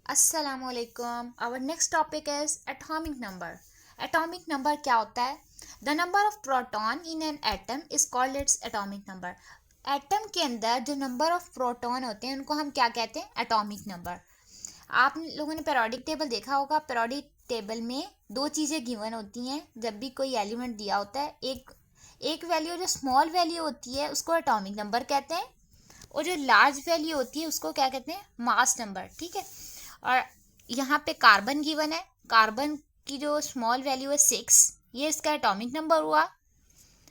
Assalamualaikum. Our next topic is atomic number. Atomic number क्या होता है? The number of proton in an atom is called its atomic number. Atom के अंदर जो number of proton होते हैं उनको हम क्या कहते हैं? Atomic number. आप लोगों ने पेरियोडिक टेबल देखा होगा. पेरियोडिक टेबल में दो चीज़ें गिवन होती हैं जब भी कोई एलिमेंट दिया होता है. एक वैल्यू जो स्मॉल वैल्यू होती है उसको एटॉमिक नंबर कहते हैं और जो लार्ज वैल्यू होती है उसको क्या कहते हैं? Mass number. ठीक है. और यहाँ पे कार्बन गिवन है. कार्बन की जो स्मॉल वैल्यू है 6, ये इसका एटॉमिक नंबर हुआ.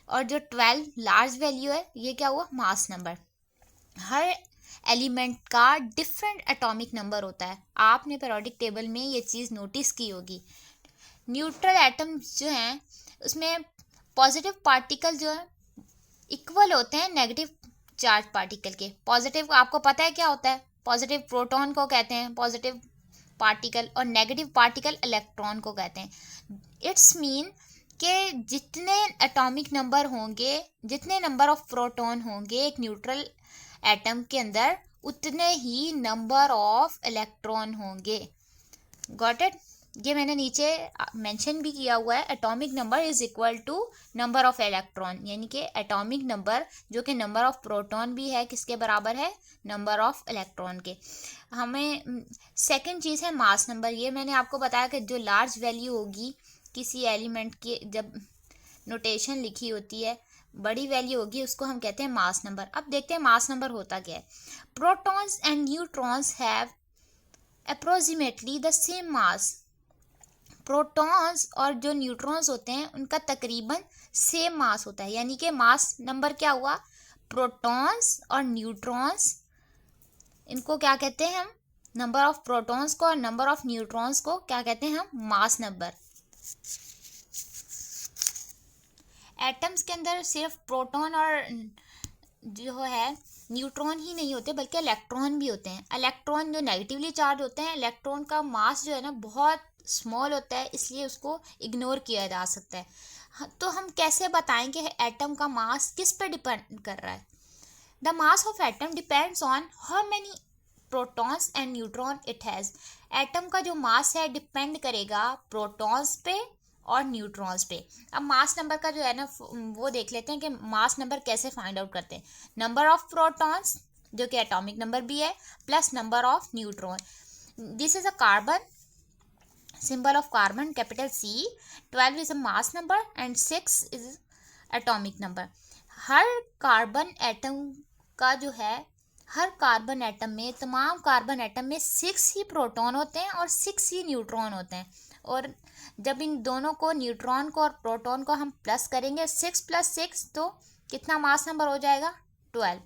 और जो 12 लार्ज वैल्यू है ये क्या हुआ? Mass number. हर एलिमेंट का डिफरेंट एटॉमिक नंबर होता है. आपने पेरियोडिक टेबल में ये चीज़ नोटिस की होगी. न्यूट्रल एटम्स जो हैं उसमें पॉजिटिव पार्टिकल जो है इक्वल होते हैं नेगेटिव चार्ज पार्टिकल के. पॉजिटिव आपको पता है क्या होता है? पॉजिटिव प्रोटॉन को कहते हैं पॉजिटिव पार्टिकल और नेगेटिव पार्टिकल इलेक्ट्रॉन को कहते हैं. इट्स मीन कि जितने एटॉमिक नंबर होंगे, जितने नंबर ऑफ प्रोटॉन होंगे एक न्यूट्रल एटम के अंदर, उतने ही नंबर ऑफ इलेक्ट्रॉन होंगे. Got it? ये मैंने नीचे मेंशन भी किया हुआ है. Atomic number is equal to number of electron, यानी कि एटॉमिक नंबर जो कि नंबर ऑफ प्रोटॉन भी है किसके बराबर है? नंबर ऑफ इलेक्ट्रॉन के. हमें सेकंड चीज़ है मास नंबर. ये मैंने आपको बताया कि जो लार्ज वैल्यू होगी किसी एलिमेंट की, जब नोटेशन लिखी होती है बड़ी वैल्यू होगी, उसको हम कहते हैं मास नंबर. अब देखते हैं मास नंबर होता क्या है. Protons and neutrons have approximately the same mass. Protons और जो न्यूट्रॉन्स होते हैं उनका तकरीबन सेम मास होता है, यानी कि मास नंबर क्या हुआ? प्रोटॉन्स और न्यूट्रॉन्स, इनको क्या कहते हैं हम? नंबर ऑफ प्रोटॉन्स को और नंबर ऑफ न्यूट्रॉन्स को क्या कहते हैं हम? Mass number. एटम्स के अंदर सिर्फ प्रोटॉन और जो है न्यूट्रॉन ही नहीं होते बल्कि इलेक्ट्रॉन भी होते हैं. इलेक्ट्रॉन जो नेगेटिवली चार्ज होते हैं, इलेक्ट्रॉन का मास जो है ना बहुत स्मॉल होता है, इसलिए उसको इग्नोर किया जा सकता है. तो हम कैसे बताएं कि एटम का मास किस पे डिपेंड कर रहा है? The mass of atom depends on how many protons and neutron it has. Atom का जो मास है डिपेंड करेगा प्रोटॉन्स पे और न्यूट्रॉन्स पे. अब मास नंबर का जो है ना वो देख लेते हैं कि मास नंबर कैसे फाइंड आउट करते हैं. नंबर ऑफ प्रोटॉन्स जो कि एटॉमिक नंबर भी है plus number of neutron. This is a carbon, symbol of carbon capital C. 12 is a mass number and 6 is atomic number. Her carbon atom का जो है, हर carbon atom में, तमाम carbon atom में 6 ही प्रोटॉन होते हैं और 6 ही न्यूट्रॉन होते हैं. और जब इन दोनों को, न्यूट्रॉन को और प्रोटॉन को हम प्लस करेंगे 6 + 6 तो कितना मास नंबर हो जाएगा? 12.